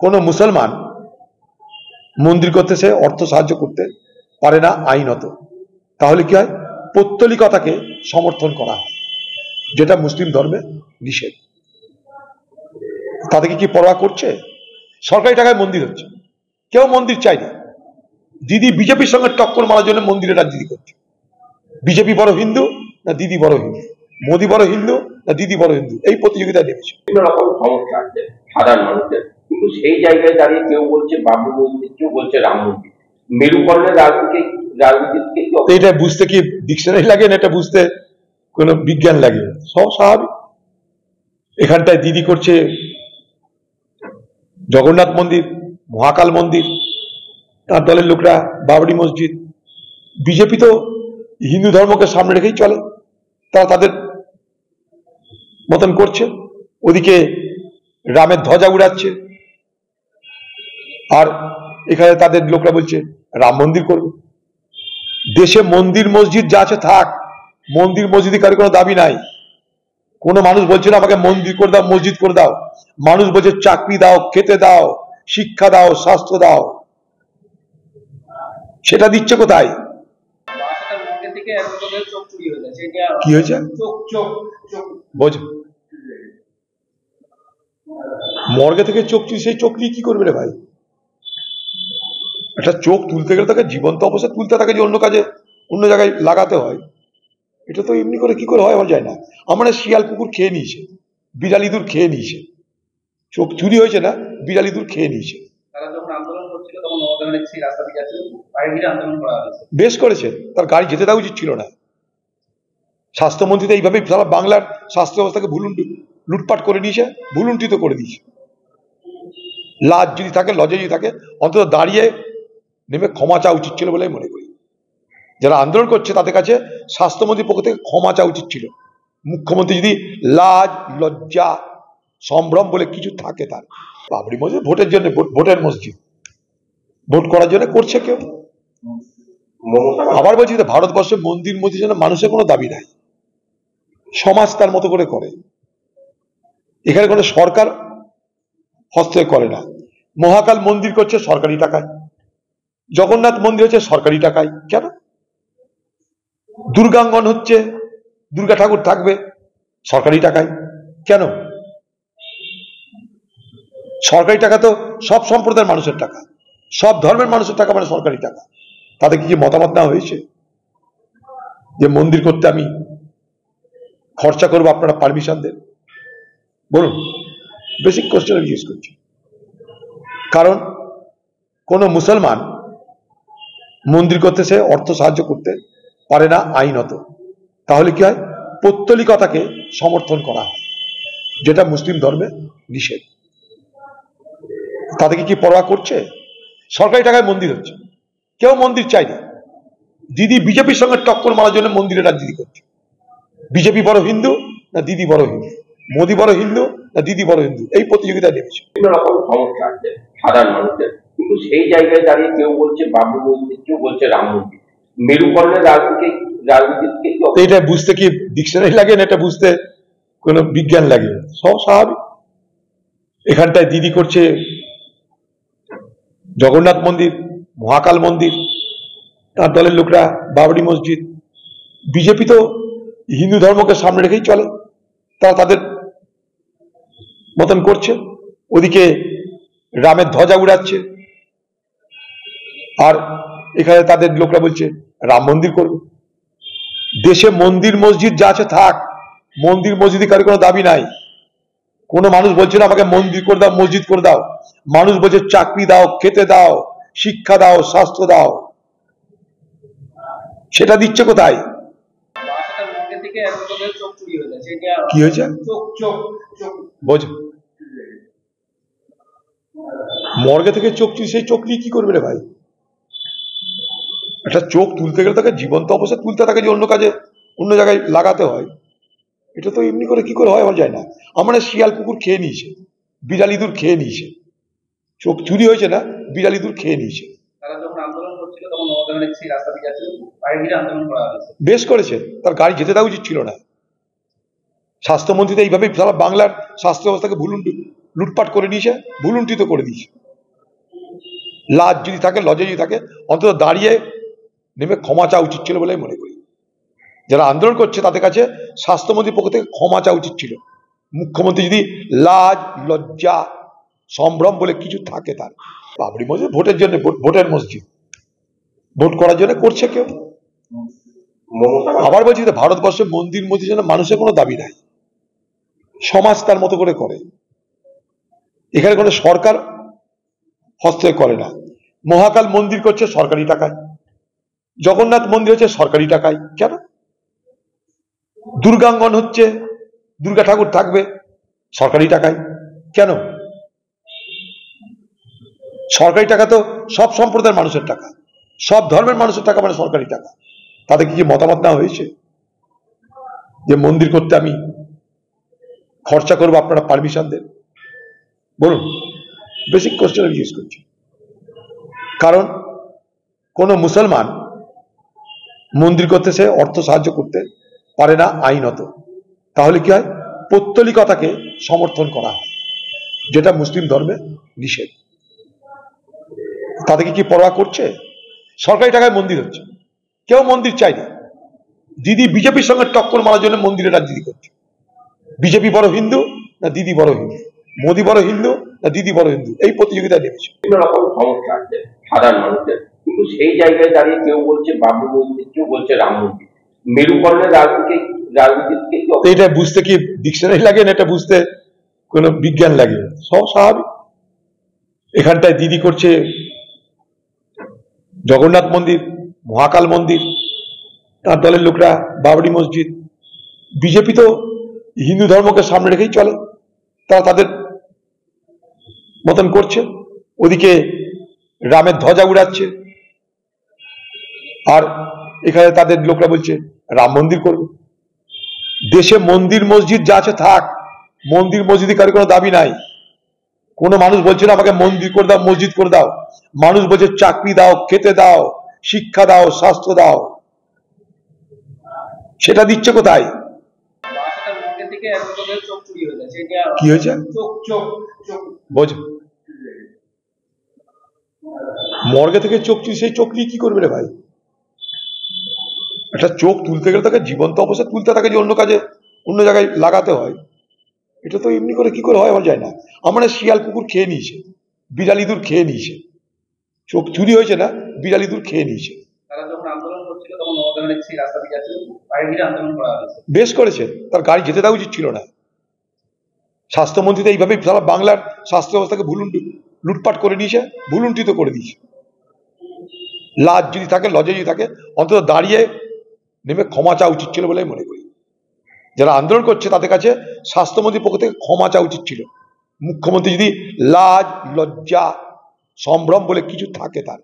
কোন মুসলমান মন্দির করতে সে অর্থ সাহায্য করতে পারে না আইনত, তাহলে কি হয়? পৌত্তলিকতাকে সমর্থন করা হয়, যেটা মুসলিম ধর্মে নিষেধ। তাদেরকে কি পরোয়া করছে? সরকারি টাকায় মন্দির হচ্ছে, কেউ মন্দির চাই না। দিদি বিজেপির সঙ্গে টক্কর মারার জন্য মন্দিরে রাজনীতি করছে। বিজেপি বড় হিন্দু না দিদি বড় হিন্দু, মোদী বড় হিন্দু না দিদি বড় হিন্দু, এই প্রতিযোগিতায় নেমেছে। বিভিন্ন রকম সমস্যা আছে সাধারণ মানুষের, কিন্তু সেই জায়গায় দাঁড়িয়ে কেউ বলছে বাবরি মসজিদ, কেউ বলছে রাম মন্দির। মেরুকরণের রাজনীতিকে এটা বুঝতে কি ডিকশনারি লাগে না, এটা বুঝতে কোনো বিজ্ঞান লাগে? সব স্বাভাবিক। এখানটায় দিদি করছে জগন্নাথ মন্দির, মহাকাল মন্দির, তার দলের লোকরা বাবরি মসজিদ। বিজেপি তো হিন্দু ধর্মকে সামনে রেখেই চলে, তারা তাদের মতন করছে। ওদিকে রামের ধ্বজা উড়াচ্ছে, আর এখানে তাদের লোকরা বলছে রাম মন্দির করবে। দেশে মন্দির মসজিদ যা আছে থাক, মন্দির মসজিদে কারো কোনো দাবি নাই। কোনো মানুষ বলছে না আমাকে মন্দির করে দাও, মসজিদ করে দাও। মানুষ বলছে চাকরি দাও, খেতে দাও, শিক্ষা দাও, স্বাস্থ্য দাও। সেটা দিচ্ছে কোথায়? কি হয়েছে বোঝ? মর্গে থেকে চোখ চুরি, সেই চোখ নিয়ে কি করবে রে ভাই? একটা চোখ তুলতে গেলে তাকে জীবন্ত অবস্থায় তুলতে, তাকে যে অন্য কাজে অন্য জায়গায় লাগাতে হয়, এটা তো এমনি করে কি করে হয় আমার যায় না। আমরা শিয়াল কুকুর খেয়ে নিয়েছে, বিড়াল ইঁদুর খেয়ে নিয়েছে, চোখ চুরি হয়েছে না, বিড়াল ইঁদুর খেয়ে নিয়েছে। বেশ করেছে, তার গাড়ি যেতে দেওয়া উচিত ছিল না। স্বাস্থ্যমন্ত্রী তো এইভাবেই সারা বাংলার স্বাস্থ্য ব্যবস্থাকে লুটপাট করে নিয়েছে, ভুলুণ্ঠিত করে দিয়েছে। লাজ যদি থাকে, লজ্জা যদি থাকে, অন্তত দাঁড়িয়ে নেমে ক্ষমা চাওয়া উচিত ছিল বলে মনে করি। যারা আন্দোলন করছে তাদের কাছে স্বাস্থ্যমন্ত্রীর পক্ষ থেকে ক্ষমা চাওয়া উচিত ছিল। মুখ্যমন্ত্রী যদি লাজ লজ্জা সম্ভ্রম বলে কিছু থাকে তার। বাবরি মসজিদ ভোটের জন্য, ভোটের মসজিদ, ভোট করার জন্য করছে কেউ। আবার বলছি ভারতবর্ষে মন্দির মসজিদের জন্য মানুষের কোনো দাবি নাই, সমাজ তার মতো করে করে। এখানে কোনো সরকার হস্তক্ষেপ করে না। মহাকাল মন্দির করছে সরকারি টাকায়, জগন্নাথ মন্দির হচ্ছে সরকারি টাকায়। কেন? দুর্গাঙ্গন হচ্ছে, দুর্গা ঠাকুর থাকবে সরকারি টাকায়। কেন? সরকারি টাকা তো সব সম্প্রদায়ের মানুষের টাকা, সব ধর্মের মানুষের টাকা, মানে সরকারি টাকা। তাদের কি মতামত নেওয়া হয়েছে যে মন্দির করতে আমি খরচা করবো, আপনারা পারমিশন দেন? বলুন, বেসিক কোশ্চেন জিজ্ঞেস করছি। কারণ কোন মুসলমান মন্দির করতে সে অর্থ সাহায্য করতে পারে না আইনত, তাহলে কি হয়? পৌত্তলিকতাকে সমর্থন করা হয়, যেটা মুসলিম ধর্মে নিষেধ। তাদেরকে কি পরোয়া করছে? সরকারি টাকায় মন্দির হচ্ছে, কেউ মন্দির চাই না। দিদি বিজেপির সঙ্গে টক্কর মারার জন্য মন্দিরে রাজনীতি করছে। বিজেপি বড় হিন্দু না দিদি বড় হিন্দু, মোদী বড় হিন্দু না দিদি বড় হিন্দু, এই প্রতিযোগিতায় নেমেছে। বিভিন্ন রকম সমস্যা আছে সাধারণ মানুষের, কিন্তু সেই জায়গায় দাঁড়িয়ে কেউ বলছে বাবরি মসজিদ, কেউ বলছে রাম মন্দির। মেরুকরণের রাজনীতিকে এটা বুঝতে কি ডিকশনারি লাগে না, এটা বুঝতে কোনো বিজ্ঞান লাগে? সব স্বাভাবিক। এখানটায় দিদি করছে জগন্নাথ মন্দির, মহাকাল মন্দির, তার দলের লোকরা বাবরি মসজিদ। বিজেপি তো হিন্দু ধর্মকে সামনে রেখেই চলে, তারা তাদের মতন করছে। ওদিকে রামের ধ্বজা উড়াচ্ছে, আর এখানে তাদের লোকরা বলছে রাম মন্দির করবে। দেশে মন্দির মসজিদ যা আছে থাক, মন্দির মসজিদে কারো কোনো দাবি নাই। কোনো মানুষ বলছে না আমাকে মন্দির করে দাও, মসজিদ করে দাও। মানুষ বলছে চাকরি দাও, খেতে দাও, শিক্ষা দাও, স্বাস্থ্য দাও। সেটা দিচ্ছে কোথায়? কি হয়েছে বোঝ? মর্গে থেকে চোখ চুরি, সেই চোখ নিয়ে কি করবে রে ভাই? একটা চোখ তুলতে গেলে তাকে জীবন্ত অবস্থায় তুলতে, তাকে যে অন্য কাজে অন্য জায়গায় লাগাতে হয়, এটা তো এমনি করে কি করে হয় আমার যায় না। আমরা শিয়াল কুকুর খেয়ে নিয়েছে, বিড়াল ইঁদুর খেয়ে নিয়েছে, চোখ চুরি হয়েছে না, বিড়াল ইঁদুর খেয়ে নিয়েছে। বেশ করেছে, তার গাড়ি যেতে দেওয়া উচিত ছিল না। স্বাস্থ্যমন্ত্রী তো এইভাবেই সারা বাংলার স্বাস্থ্য ব্যবস্থাকে লুটপাট করে নিয়েছে, ভুলুণ্ঠিত করে দিয়েছে। লাজ যদি থাকে, লজ্জা যদি থাকে, অন্তত দাঁড়িয়ে নেমে ক্ষমা চাওয়া উচিত ছিল বলে মনে করি। যারা আন্দোলন করছে তাদের কাছে স্বাস্থ্যমন্ত্রীর পক্ষ থেকে ক্ষমা চাওয়া উচিত ছিল। মুখ্যমন্ত্রী যদি লাজ, লজ্জা, সম্ভ্রম বলে কিছু থাকে তার। বাবরি মসজিদ ভোটের জন্য, ভোটের মসজিদ, ভোট করার জন্য করছে কেউ। আবার বলছি, ভারতবর্ষে মন্দির মসজিদের জন্য মানুষের কোনো দাবি নাই, সমাজ তার মতো করে করে। এখানে কোনো সরকার হস্তক্ষেপ করে না। মহাকাল মন্দির করছে সরকারি টাকায়, জগন্নাথ মন্দির হচ্ছে সরকারি টাকায়। কেন? দুর্গাঙ্গন হচ্ছে, দুর্গা ঠাকুর থাকবে সরকারি টাকায়। কেন? সরকারি টাকা তো সব সম্প্রদায়ের মানুষের টাকা, সব ধর্মের মানুষের টাকা, মানে সরকারি টাকা। তাদের কি মতামত নেওয়া হয়েছে যে মন্দির করতে আমি খরচা করবো, আপনারা পারমিশন দেন? বলুন, বেসিক কোশ্চেন জিজ্ঞেস করছি। কারণ কোন মুসলমান মন্দির করতে সে অর্থ সাহায্য করতে পারে না আইনত। তাহলে কি হয়? পৌত্তলিকতাকে সমর্থন করা হয়, যেটা মুসলিম ধর্মে নিষেধ। তাদেরকে কি পরোয়া করছে? সরকারি টাকায় মন্দির হচ্ছে, কেউ মন্দির চাইনি। দিদি বিজেপির সঙ্গে টক্কর মারার জন্য মন্দিরের রাজনীতি করছে। বিজেপি বড় হিন্দু না দিদি বড় হিন্দু, মোদী বড় হিন্দু না দিদি বড় হিন্দু, এই প্রতিযোগিতায় নেমেছে। বিভিন্ন রকম সমস্যা আছে সাধারণ মানুষের, কিন্তু সেই জায়গায় দাঁড়িয়ে কেউ বলছে বাবরি মসজিদ, কেউ বলছে রাম মন্দির। মেরুকরণের রাজনীতিকে এটা বুঝতে কি ডিকশনারি লাগে না, এটা বুঝতে কোন বিজ্ঞান লাগে? সব স্বাভাবিক। এখানটায় দিদি করছে জগন্নাথ মন্দির, মহাকাল মন্দির, তার দলের লোকরা বাবরি মসজিদ। বিজেপি তো হিন্দু ধর্মকে সামনে রেখেই চলে, তারা তাদের মতন করছে। ওদিকে রামের ধ্বজা উড়াচ্ছে, আর এখানে তাদের লোকরা বলছে রাম মন্দির করবে। দেশে মন্দির মসজিদ যা আছে থাক, মন্দির মসজিদে কারো কোনো দাবি নাই। কোনো মানুষ বলছে না আমাকে মন্দির করে দাও, মসজিদ করে দাও। মানুষ বলছে চাকরি দাও, খেতে দাও, শিক্ষা দাও, স্বাস্থ্য দাও। সেটা দিচ্ছে কোথায়? কি হয়েছে? বোঝ, মর্গে থেকে চোখ চুরি, সেই চোখ নিয়ে কি করবে রে ভাই? একটা চোখ তুলতে গেলে তাকে জীবন্ত অবস্থায় তুলতে, তাকে যে অন্য কাজে অন্য জায়গায় লাগাতে হয়। এটা তো এমনি করে কি করে হয় আমার যায় না। আমার শিয়াল কুকুর খেয়ে নিয়েছে, বিড়াল ইঁদুর খেয়ে নিয়েছে, চোখ চুরি হয়েছে না, বিড়াল ইঁদুর খেয়ে নিয়েছে। বেশ করেছে, তার গাড়ি যেতে দেওয়া উচিত ছিল না। স্বাস্থ্যমন্ত্রী তো এইভাবেই সারা বাংলার স্বাস্থ্য ব্যবস্থাকে লুটপাট করে নিয়েছে, ভুলুণ্ঠিত করে দিয়েছে। লাজ যদি থাকে, লজ্জা যদি থাকে, অন্তত দাঁড়িয়ে নেমে ক্ষমা চাওয়া উচিত ছিল বলে মনে করি। যারা আন্দোলন করছে তাদের কাছে স্বাস্থ্যমন্ত্রীর পক্ষ থেকে ক্ষমা চাওয়া উচিত ছিল। মুখ্যমন্ত্রী যদি লাজ, লজ্জা, সম্ভ্রম বলে কিছু থাকে তার,